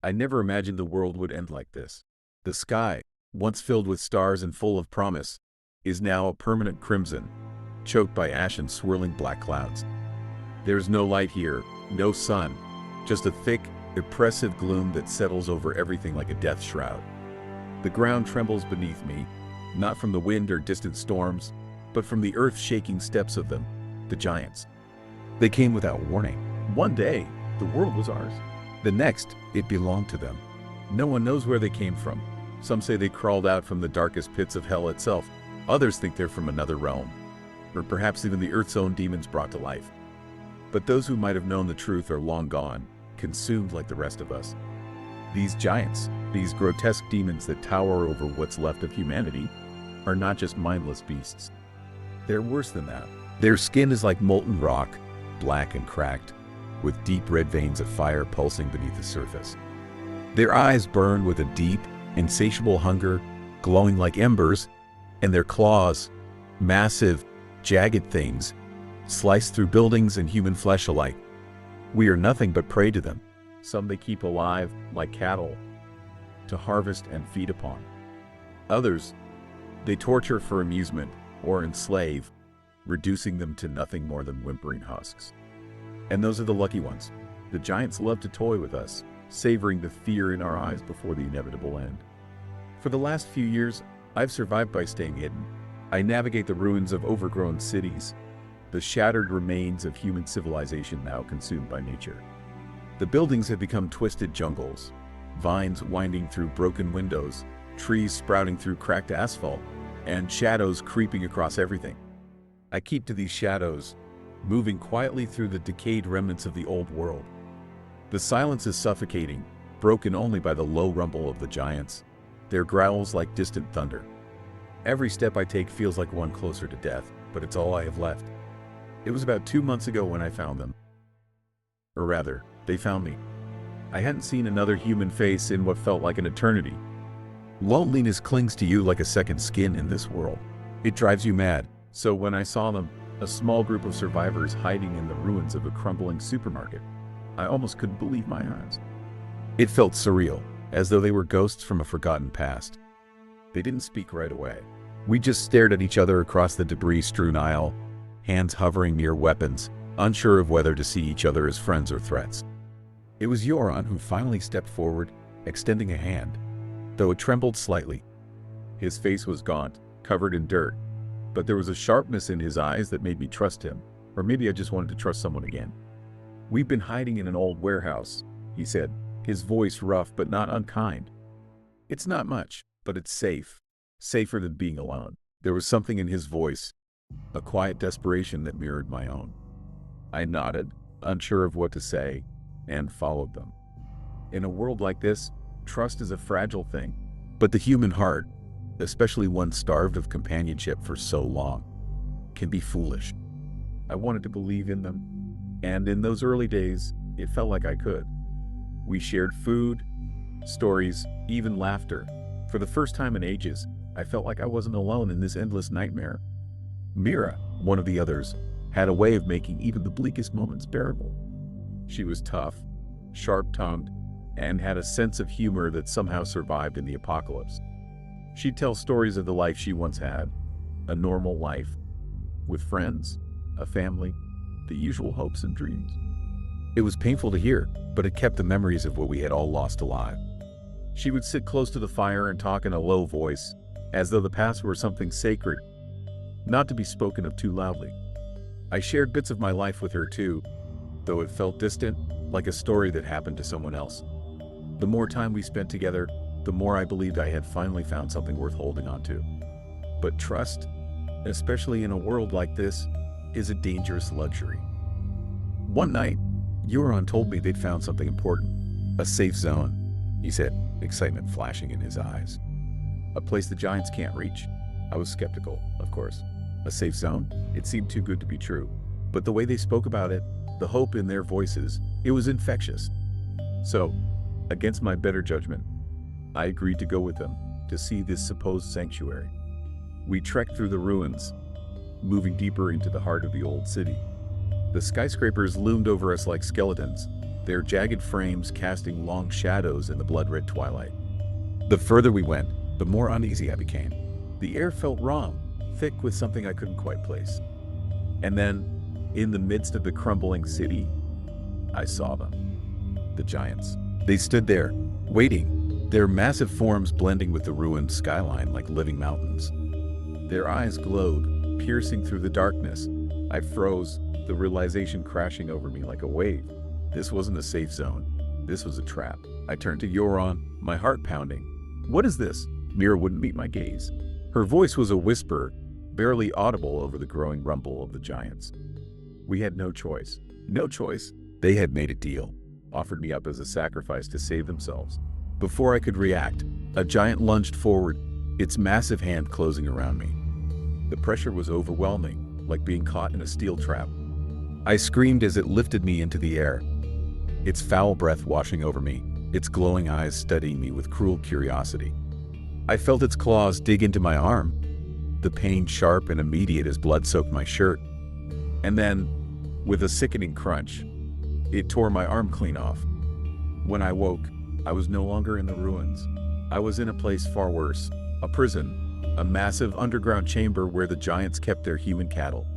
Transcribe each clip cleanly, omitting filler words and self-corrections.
I never imagined the world would end like this. The sky, once filled with stars and full of promise, is now a permanent crimson, choked by ash and swirling black clouds. There's no light here, no sun, just a thick, oppressive gloom that settles over everything like a death shroud. The ground trembles beneath me, not from the wind or distant storms, but from the earth-shaking steps of them, the giants. They came without warning. One day, the world was ours. The next, it belonged to them. No one knows where they came from. Some say they crawled out from the darkest pits of hell itself. Others think they're from another realm, or perhaps even the Earth's own demons brought to life. But those who might have known the truth are long gone, consumed like the rest of us. These giants, these grotesque demons that tower over what's left of humanity, are not just mindless beasts. They're worse than that. Their skin is like molten rock, black and cracked, with deep red veins of fire pulsing beneath the surface. Their eyes burn with a deep, insatiable hunger, glowing like embers, and their claws, massive, jagged things, slice through buildings and human flesh alike. We are nothing but prey to them. Some they keep alive, like cattle, to harvest and feed upon. Others, they torture for amusement or enslave, reducing them to nothing more than whimpering husks. And those are the lucky ones. The giants love to toy with us, savoring the fear in our eyes before the inevitable end. For the last few years, I've survived by staying hidden. I navigate the ruins of overgrown cities, the shattered remains of human civilization now consumed by nature. The buildings have become twisted jungles, vines winding through broken windows, trees sprouting through cracked asphalt, and shadows creeping across everything. I keep to these shadows, moving quietly through the decayed remnants of the old world. The silence is suffocating, broken only by the low rumble of the giants, their growls like distant thunder. Every step I take feels like one closer to death, but it's all I have left. It was about 2 months ago when I found them. Or rather, they found me. I hadn't seen another human face in what felt like an eternity. Loneliness clings to you like a second skin in this world. It drives you mad. So when I saw them, a small group of survivors hiding in the ruins of a crumbling supermarket, I almost couldn't believe my eyes. It felt surreal, as though they were ghosts from a forgotten past. They didn't speak right away. We just stared at each other across the debris-strewn aisle, hands hovering near weapons, unsure of whether to see each other as friends or threats. It was Yoran who finally stepped forward, extending a hand, though it trembled slightly. His face was gaunt, covered in dirt, but there was a sharpness in his eyes that made me trust him, or maybe I just wanted to trust someone again. "We've been hiding in an old warehouse," he said, his voice rough but not unkind. "It's not much, but it's safe. Safer than being alone." There was something in his voice, a quiet desperation that mirrored my own. I nodded, unsure of what to say, and followed them. In a world like this, trust is a fragile thing, but the human heart, especially one starved of companionship for so long, can be foolish. I wanted to believe in them, and in those early days, it felt like I could. We shared food, stories, even laughter. For the first time in ages, I felt like I wasn't alone in this endless nightmare. Mira, one of the others, had a way of making even the bleakest moments bearable. She was tough, sharp-tongued, and had a sense of humor that somehow survived in the apocalypse. She'd tell stories of the life she once had, a normal life, with friends, a family, the usual hopes and dreams. It was painful to hear, but it kept the memories of what we had all lost alive. She would sit close to the fire and talk in a low voice, as though the past were something sacred, not to be spoken of too loudly. I shared bits of my life with her too, though it felt distant, like a story that happened to someone else. The more time we spent together, the more I believed I had finally found something worth holding on to. But trust, especially in a world like this, is a dangerous luxury. One night, Euron told me they'd found something important. "A safe zone," he said, excitement flashing in his eyes. "A place the giants can't reach." I was skeptical, of course. A safe zone? It seemed too good to be true. But the way they spoke about it, the hope in their voices, it was infectious. So, against my better judgment, I agreed to go with them to see this supposed sanctuary. We trekked through the ruins, moving deeper into the heart of the old city. The skyscrapers loomed over us like skeletons, their jagged frames casting long shadows in the blood-red twilight. The further we went, the more uneasy I became. The air felt wrong, thick with something I couldn't quite place. And then, in the midst of the crumbling city, I saw them. The giants. They stood there, waiting, their massive forms blending with the ruined skyline like living mountains. Their eyes glowed, piercing through the darkness. I froze, the realization crashing over me like a wave. This wasn't a safe zone. This was a trap. I turned to Yoron, my heart pounding. "What is this?" Mira wouldn't meet my gaze. Her voice was a whisper, barely audible over the growing rumble of the giants. We had no choice. No choice. They had made a deal, offered me up as a sacrifice to save themselves. Before I could react, a giant lunged forward, its massive hand closing around me. The pressure was overwhelming, like being caught in a steel trap. I screamed as it lifted me into the air, its foul breath washing over me, its glowing eyes studying me with cruel curiosity. I felt its claws dig into my arm, the pain sharp and immediate as blood soaked my shirt. And then, with a sickening crunch, it tore my arm clean off. When I woke, I was no longer in the ruins. I was in a place far worse, a prison, a massive underground chamber where the giants kept their human cattle.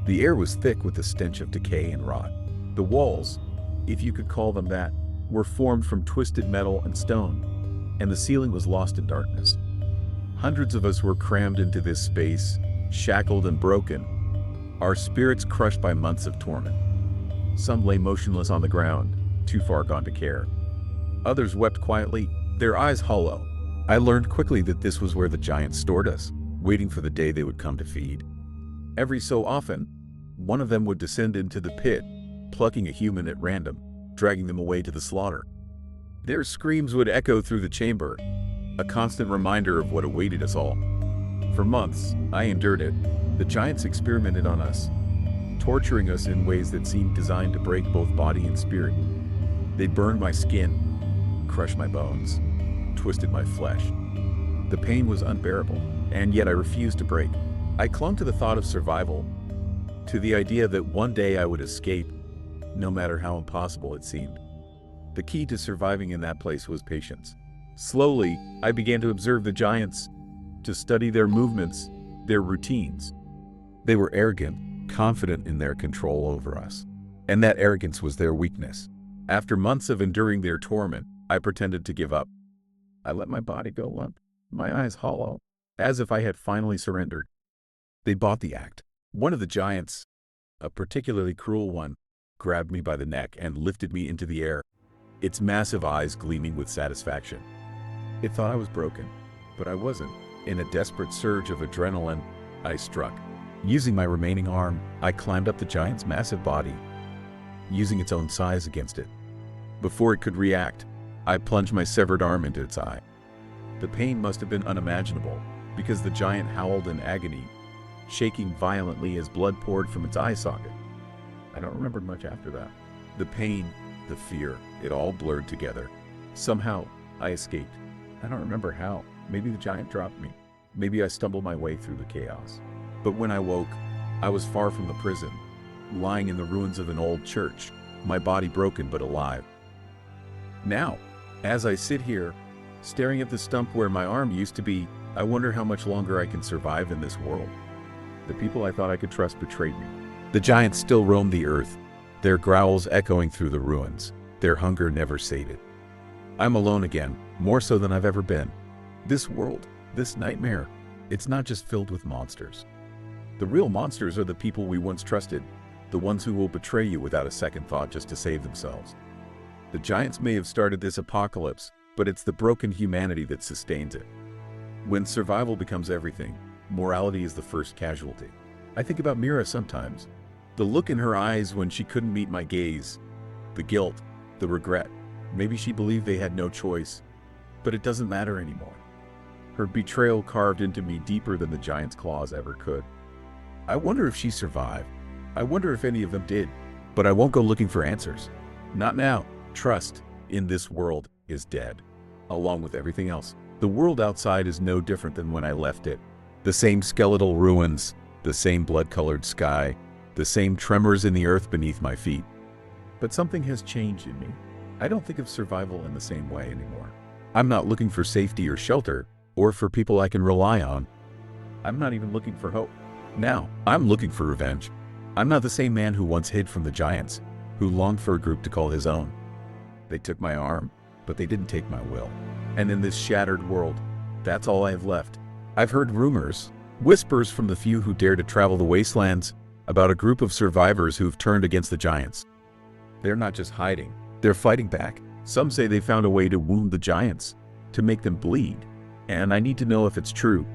The air was thick with the stench of decay and rot. The walls, if you could call them that, were formed from twisted metal and stone, and the ceiling was lost in darkness. Hundreds of us were crammed into this space, shackled and broken, our spirits crushed by months of torment. Some lay motionless on the ground, too far gone to care. Others wept quietly, their eyes hollow. I learned quickly that this was where the giants stored us, waiting for the day they would come to feed. Every so often, one of them would descend into the pit, plucking a human at random, dragging them away to the slaughter. Their screams would echo through the chamber, a constant reminder of what awaited us all. For months, I endured it. The giants experimented on us, torturing us in ways that seemed designed to break both body and spirit. They burned my skin, crushed my bones, twisted my flesh. The pain was unbearable, and yet I refused to break. I clung to the thought of survival, to the idea that one day I would escape, no matter how impossible it seemed. The key to surviving in that place was patience. Slowly, I began to observe the giants, to study their movements, their routines. They were arrogant, confident in their control over us. And that arrogance was their weakness. After months of enduring their torment, I pretended to give up. I let my body go limp, my eyes hollow, as if I had finally surrendered. They bought the act. One of the giants, a particularly cruel one, grabbed me by the neck and lifted me into the air, its massive eyes gleaming with satisfaction. It thought I was broken, but I wasn't. In a desperate surge of adrenaline, I struck. Using my remaining arm, I climbed up the giant's massive body, using its own size against it. Before it could react, I plunged my severed arm into its eye. The pain must have been unimaginable, because the giant howled in agony, shaking violently as blood poured from its eye socket. I don't remember much after that. The pain, the fear, it all blurred together. Somehow, I escaped. I don't remember how. Maybe the giant dropped me. Maybe I stumbled my way through the chaos. But when I woke, I was far from the prison, lying in the ruins of an old church, my body broken but alive. Now, as I sit here, staring at the stump where my arm used to be, I wonder how much longer I can survive in this world. The people I thought I could trust betrayed me. The giants still roam the earth, their growls echoing through the ruins, their hunger never sated. I'm alone again, more so than I've ever been. This world, this nightmare, it's not just filled with monsters. The real monsters are the people we once trusted, the ones who will betray you without a second thought just to save themselves. The giants may have started this apocalypse, but it's the broken humanity that sustains it. When survival becomes everything, morality is the first casualty. I think about Mira sometimes. The look in her eyes when she couldn't meet my gaze, the guilt, the regret. Maybe she believed they had no choice, but it doesn't matter anymore. Her betrayal carved into me deeper than the giant's claws ever could. I wonder if she survived. I wonder if any of them did. But I won't go looking for answers. Not now. Trust in this world is dead, along with everything else. The world outside is no different than when I left it. The same skeletal ruins, the same blood-colored sky, the same tremors in the earth beneath my feet. But something has changed in me. I don't think of survival in the same way anymore. I'm not looking for safety or shelter, or for people I can rely on. I'm not even looking for hope. Now, I'm looking for revenge. I'm not the same man who once hid from the giants, who longed for a group to call his own. They took my arm, but they didn't take my will. And in this shattered world, that's all I have left. I've heard rumors, whispers from the few who dare to travel the wastelands, about a group of survivors who've turned against the giants. They're not just hiding, they're fighting back. Some say they found a way to wound the giants, to make them bleed. And I need to know if it's true.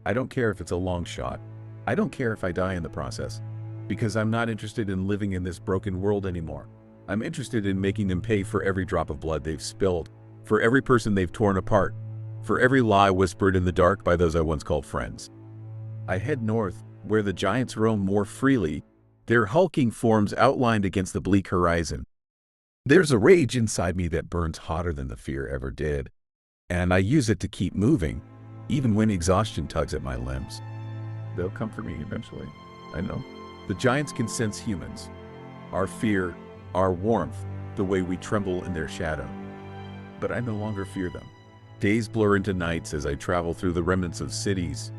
I don't care if it's a long shot. I don't care if I die in the process. Because I'm not interested in living in this broken world anymore. I'm interested in making them pay for every drop of blood they've spilled, for every person they've torn apart, for every lie whispered in the dark by those I once called friends. I head north, where the giants roam more freely, their hulking forms outlined against the bleak horizon. There's a rage inside me that burns hotter than the fear ever did, and I use it to keep moving, even when exhaustion tugs at my limbs. They'll come for me eventually, I know. The giants can sense humans, our fear, our warmth, the way we tremble in their shadow. But I no longer fear them. Days blur into nights as I travel through the remnants of cities,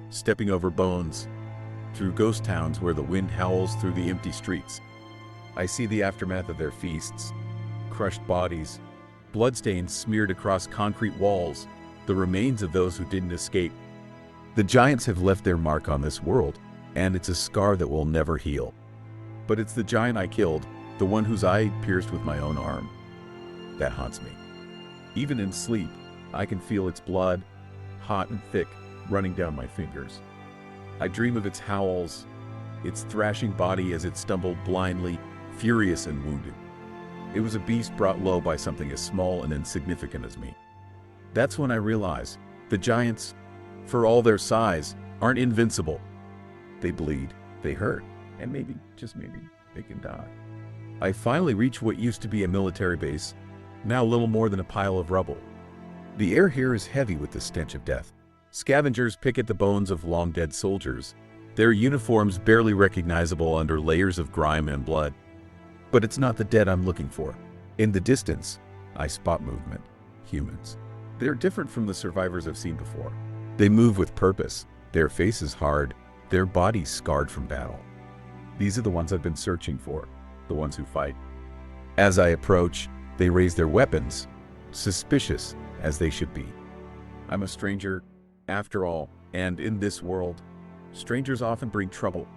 stepping over bones, through ghost towns where the wind howls through the empty streets. I see the aftermath of their feasts, crushed bodies, bloodstains smeared across concrete walls, the remains of those who didn't escape. The giants have left their mark on this world, and it's a scar that will never heal. But it's the giant I killed, the one whose eye pierced with my own arm, that haunts me. Even in sleep, I can feel its blood, hot and thick, running down my fingers. I dream of its howls, its thrashing body as it stumbled blindly, furious and wounded. It was a beast brought low by something as small and insignificant as me. That's when I realize the giants, for all their size, aren't invincible. They bleed, they hurt, and maybe, just maybe, they can die. I finally reach what used to be a military base, now little more than a pile of rubble. The air here is heavy with the stench of death. Scavengers pick at the bones of long-dead soldiers, their uniforms barely recognizable under layers of grime and blood. But it's not the dead I'm looking for. In the distance, I spot movement. Humans. They're different from the survivors I've seen before. They move with purpose, their faces hard, their bodies scarred from battle. These are the ones I've been searching for, the ones who fight. As I approach, they raise their weapons, suspicious as they should be. I'm a stranger, after all, and in this world, strangers often bring trouble.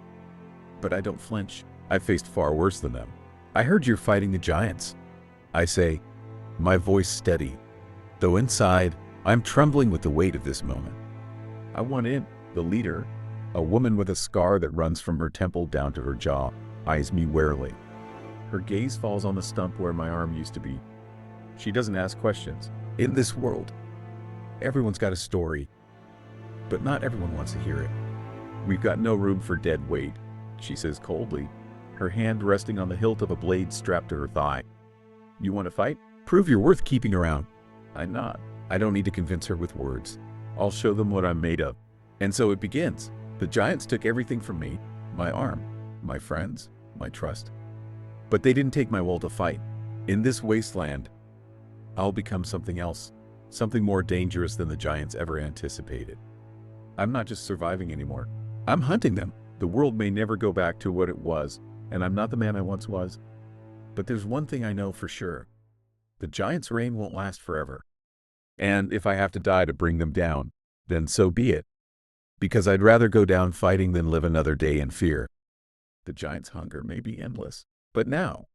But I don't flinch. I've faced far worse than them. I heard you're fighting the giants, I say, my voice steady, though inside, I'm trembling with the weight of this moment. I want in. The leader, a woman with a scar that runs from her temple down to her jaw, eyes me warily. Her gaze falls on the stump where my arm used to be. She doesn't ask questions. In this world, everyone's got a story, but not everyone wants to hear it. We've got no room for dead weight, she says coldly, her hand resting on the hilt of a blade strapped to her thigh. You want to fight? Prove you're worth keeping around. I nod. I don't need to convince her with words. I'll show them what I'm made of. And so it begins. The giants took everything from me, my arm, my friends, my trust. But they didn't take my will to fight. In this wasteland, I'll become something else, something more dangerous than the giants ever anticipated. I'm not just surviving anymore. I'm hunting them. The world may never go back to what it was, and I'm not the man I once was. But there's one thing I know for sure. The giants' reign won't last forever. And if I have to die to bring them down, then so be it. Because I'd rather go down fighting than live another day in fear. The giants' hunger may be endless, but now,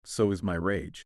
so is my rage.